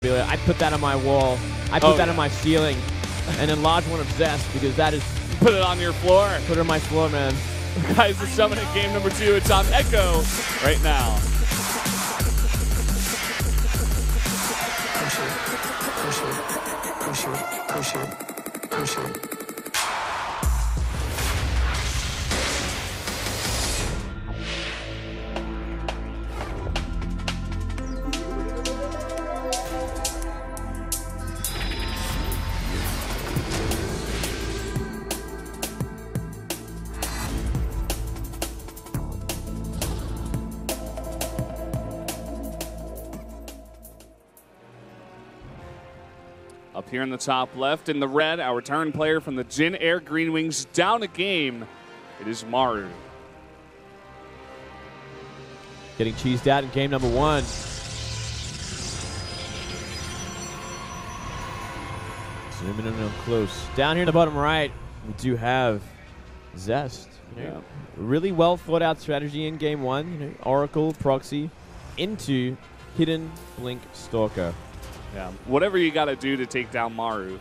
I put that on my wall. I put that on my ceiling. And enlarge one of Zest, because that is... Put it on your floor. Put it on my floor, man. Guys, the Summit game number 2. It's on Echo right now. Push it, push it, push it, push it, push it. Up here in the top left, in the red, our return player from the Jin Air Green Wings, down a game. It is Maru. Getting cheesed out in game number 1. Zooming in real close. Down here in the bottom right, we do have Zest. Yeah. Really well thought out strategy in game 1. Oracle, proxy, into hidden blink stalker. Yeah, whatever you got to do to take down Maru.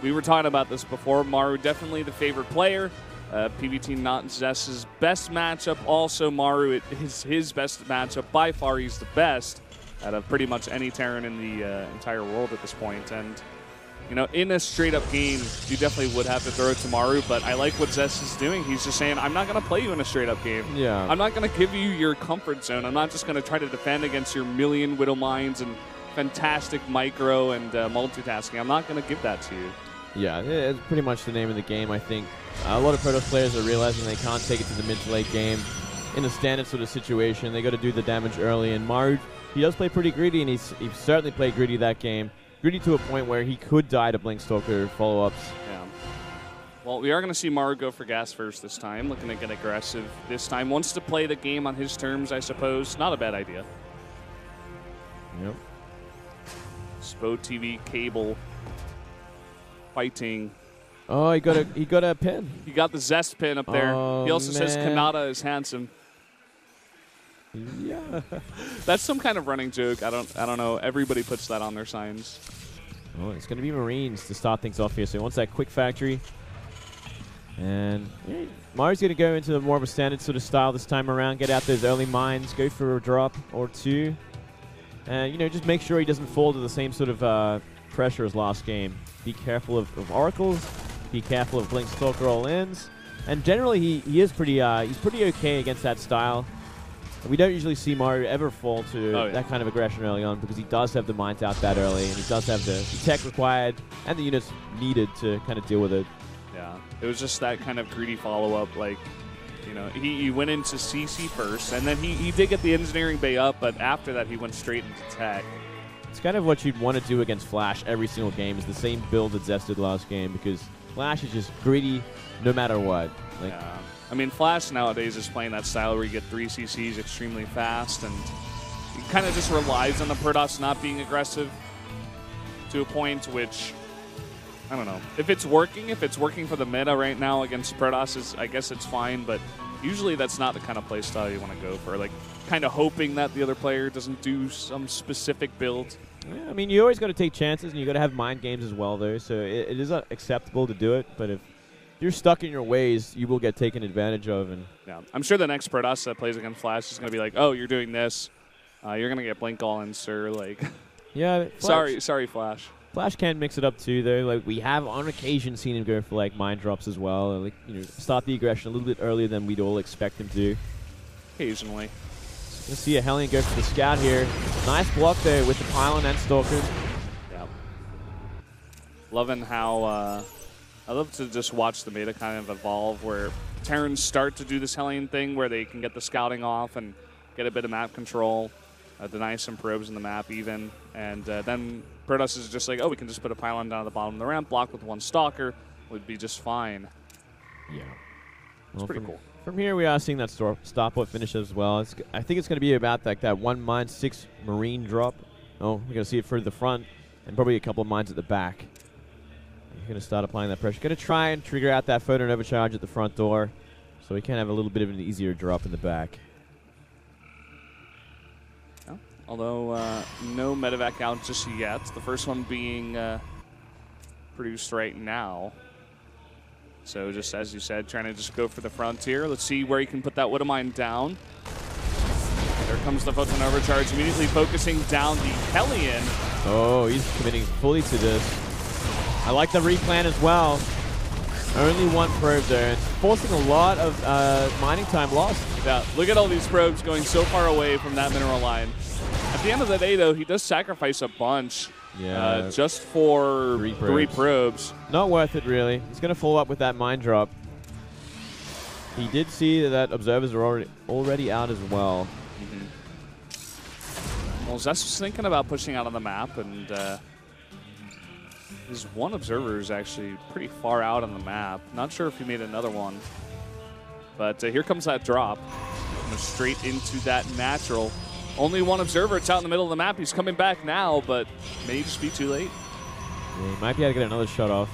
We were talking about this before. Maru definitely the favorite player. PVT not Zest's best matchup. Also, Maru is his best matchup. By far, he's the best out of pretty much any Terran in the entire world at this point. And, you know, in a straight-up game, you definitely would have to throw it to Maru. But I like what Zest is doing. He's just saying, I'm not going to play you in a straight-up game. Yeah. I'm not going to give you your comfort zone. I'm not just going to try to defend against your million Widow Mines and fantastic micro and multitasking. I'm not going to give that to you. Yeah, it's pretty much the name of the game, I think. A lot of Protoss players are realizing they can't take it to the mid to late game. In a standard sort of situation, they got to do the damage early, and Maru, he does play pretty greedy, and he certainly played greedy that game. Greedy to a point where he could die to Blink Stalker follow-ups. Yeah. Well, we are going to see Maru go for gas first this time, looking to get aggressive this time. Wants to play the game on his terms, I suppose. Not a bad idea. Yep. SBENU cable fighting. Oh, he got a pin. He got the Zest pin up there. Oh, He also says man. Kanata is handsome. Yeah. That's some kind of running joke. I don't know. Everybody puts that on their signs. Oh, it's going to be Marines to start things off here. So he wants that quick factory. And yeah, Maru's going to go into more of a standard sort of style this time around. Get out those early mines. Go for a drop or two. And, you know, just make sure he doesn't fall to the same sort of pressure as last game. Be careful of Oracles. Be careful of Blink Stalker all-ins. And generally, he is pretty he's pretty okay against that style. We don't usually see Maru ever fall to that kind of aggression early on, because he does have the mines out that early, and he does have the tech required and the units needed to kind of deal with it. Yeah, it was just that kind of greedy follow-up. Like, you know, he went into CC first, and then he did get the engineering bay up, but after that he went straight into tech. It's kind of what you'd want to do against Flash every single game, is the same build that Zest did last game, because Flash is just greedy no matter what. Like, yeah. I mean, Flash nowadays is playing that style where you get 3 CCs extremely fast, and he kind of just relies on the Protoss not being aggressive to a point which, I don't know. If it's working for the meta right now against Protoss, I guess it's fine, but usually that's not the kind of play style you want to go for. Like, kind of hoping that the other player doesn't do some specific build. yeah, I mean, you always got to take chances, and you got to have mind games as well, though. So it is acceptable to do it, but if you're stuck in your ways, you will get taken advantage of. And yeah, I'm sure the next Protoss that plays against Flash is going to be like, oh, you're doing this. You're going to get blink all in, sir. Like, yeah, sorry, Flash. Flash can mix it up too, though. Like, we have on occasion seen him go for like mind drops as well, like, you know, start the aggression a little bit earlier than we'd all expect him to. Occasionally. So we'll see a Hellion go for the scout here. Nice block there with the pylon and stalker. Yeah. Loving how I love to just watch the meta kind of evolve, where Terrans start to do this Hellion thing where they can get the scouting off and get a bit of map control, deny some probes in the map even, and then Protoss is just like, oh, we can just put a pylon down at the bottom of the ramp, block with one stalker, would be just fine. Yeah. It's pretty cool. From here, we are seeing that stopwatch finish as well. I think it's going to be about like that 1 mine 6 Marine drop. Oh, we're going to see it further the front, and probably a couple of mines at the back. He's going to start applying that pressure. Going to try and trigger out that photon overcharge at the front door, so he can have a little bit of an easier drop in the back. although no medevac out just yet. The first one being produced right now. So just as you said, trying to just go for the frontier. Let's see where he can put that Widowmine down. There comes the photon overcharge, immediately focusing down the Hellion. Oh, he's committing fully to this. I like the replan as well. Only one probe there. It's forcing a lot of mining time lost. Yeah, look at all these probes going so far away from that mineral line. At the end of the day, though, he does sacrifice a bunch just for three probes. Not worth it, really. He's going to follow up with that mine drop. He did see that observers are already out as well. Well, Zest was thinking about pushing out on the map, and his one observer is actually pretty far out on the map. Not sure if he made another one. But here comes that drop. Straight into that natural. Only one observer. It's out in the middle of the map. He's coming back now, but may just be too late. Yeah, he might be able to get another shot off.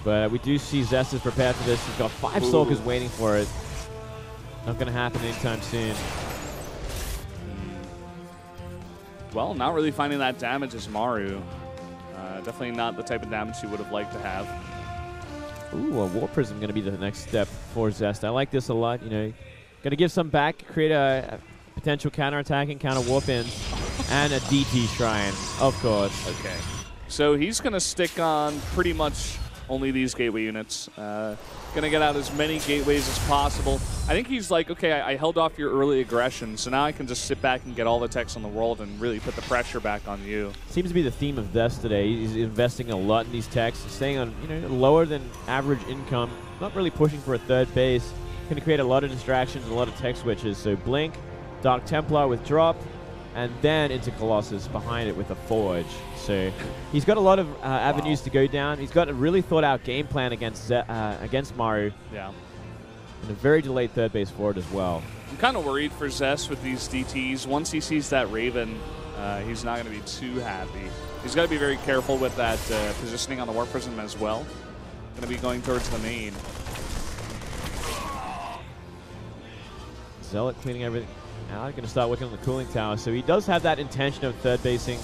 But we do see Zest is prepared for this. He's got 5 Stalkers waiting for it. Not going to happen anytime soon. Well, not really finding that damage as Maru. Definitely not the type of damage he would have liked to have. Ooh, a War Prism going to be the next step for Zest. I like this a lot. You know, going to give some back, create a potential counter-attacking, counter-warp-ins, and a DT Shrine, of course. Okay. So he's going to stick on pretty much only these gateway units. Going to get out as many gateways as possible. I think he's like, okay, I held off your early aggression, so now I can just sit back and get all the techs in the world and really put the pressure back on you. Seems to be the theme of Zest today. He's investing a lot in these techs, staying on lower than average income, not really pushing for a third base. Going to create a lot of distractions, a lot of tech switches. So Blink, Dark Templar with drop, and then into Colossus behind it with a Forge. So he's got a lot of avenues to go down. He's got a really thought-out game plan against Maru. Yeah. And a very delayed third base forward as well. I'm kind of worried for Zest with these DTs. Once he sees that Raven, he's not going to be too happy. He's got to be very careful with that positioning on the Warp Prism as well. Going to be going towards the main. Zealot cleaning everything out. Going to start working on the cooling tower. So he does have that intention of third basing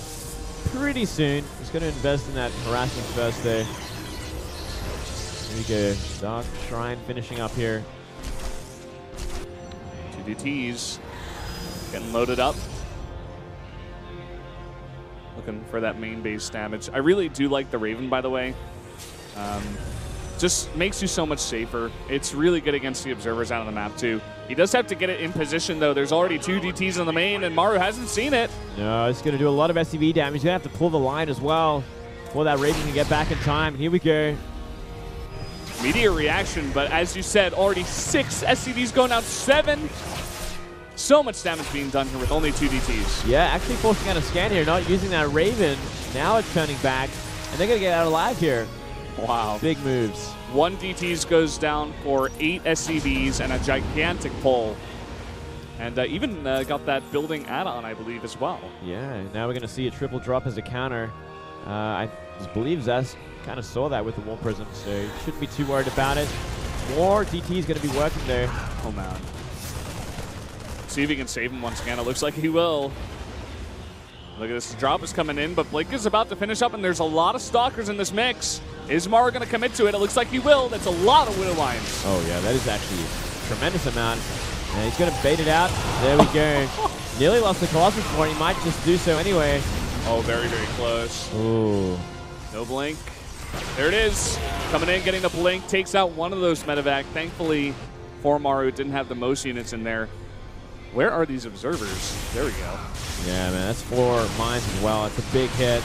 pretty soon. He's going to invest in that harassment first there. Here we go. Dark Shrine finishing up here. 2 DTs getting loaded up. Looking for that main base damage. I really do like the Raven, by the way. Just makes you so much safer. It's really good against the observers out on the map, too. He does have to get it in position, though. There's already 2 DTs on the main, and Maru hasn't seen it. No, it's going to do a lot of SCV damage. He's going to have to pull the line as well before that Raven can get back in time. Here we go. Immediate reaction, but as you said, already 6 SCVs going out, 7. So much damage being done here with only 2 DTs. Yeah, actually forcing out a scan here, not using that Raven. Now it's turning back, and they're going to get out alive here. Wow. Big moves. 1 DTs goes down for 8 SCVs and a gigantic pull. And even got that building add-on, I believe, as well. Yeah, now we're going to see a triple drop as a counter. I believe Zest kind of saw that with the Warp Prism, so he shouldn't be too worried about it. More DT is going to be working there. Oh, man. See if he can save him once again. It looks like he will. Look at this. Drop is coming in, but Blink is about to finish up, and there's a lot of Stalkers in this mix. Is Maru going to commit to it? It looks like he will. That's a lot of Widow Lines. Oh, yeah, that is actually a tremendous amount. And he's going to bait it out. There we go. Nearly lost the Colossus for it. He might just do so anyway. Oh, very, very close. Ooh. No Blink. There it is. Coming in, getting the Blink. Takes out one of those medevac. Thankfully, for Maru, it didn't have the most units in there. Where are these observers? There we go. Yeah, man, that's 4 mines as well. It's a big hit.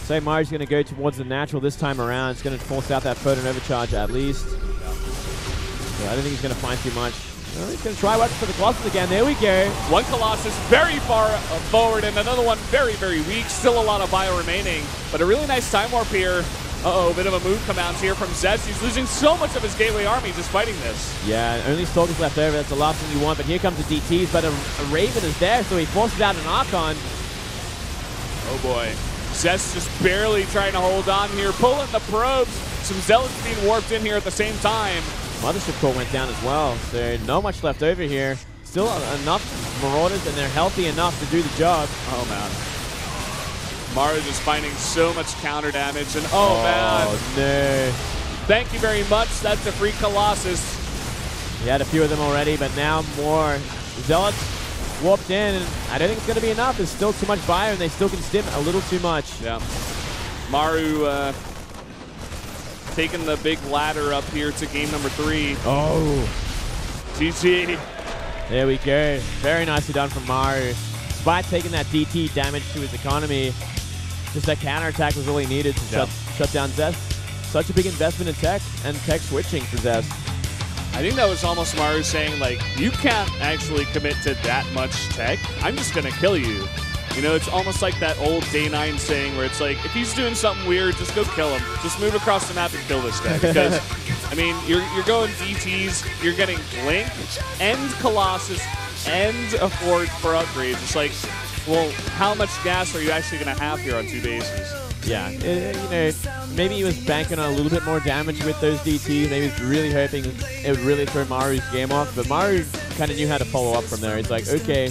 Say Maru's going to go towards the natural this time around. It's going to force out that photon overcharge at least. Yeah, I don't think he's going to find too much. Well, he's going to try watching for the Colossus again. There we go. One Colossus very far forward and another one very, very weak. Still a lot of bio remaining, but a really nice time warp here. Uh-oh, a bit of a move come out here from Zest. He's losing so much of his gateway army just fighting this. Yeah, only Stalkers left over. That's the last thing you want, but here comes the DTs, but a Raven is there, so he forces out an Archon. Oh boy. Zest just barely trying to hold on here, pulling the probes. Some Zealots being warped in here at the same time. Mothership core went down as well, so not much left over here. Still enough Marauders, and they're healthy enough to do the job. Oh, man. Maru just finding so much counter damage, and oh man. No. Thank you very much. That's a free Colossus. He had a few of them already, but now more. Zealots warped in, and I don't think it's going to be enough. There's still too much bio, and they still can stim a little too much. Yeah. Maru taking the big ladder up here to game number 3. Oh. GG. There we go. Very nicely done from Maru. Despite taking that DT damage to his economy, just that counterattack was all he needed to shut down Zest. Such a big investment in tech and tech switching for Zest. I think that was almost Maru saying, like, you can't actually commit to that much tech. I'm just going to kill you. You know, it's almost like that old Day 9 saying where it's like, if he's doing something weird, just go kill him. Just move across the map and kill this guy. Because, I mean, you're going DTs, you're getting Blink and Colossus and a Forge for upgrades. It's like, well, how much gas are you actually going to have here on 2 bases? Yeah, you know, maybe he was banking on a little bit more damage with those DTs. Maybe he was really hoping it would really throw Maru's game off. But Maru kind of knew how to follow up from there. He's like, okay,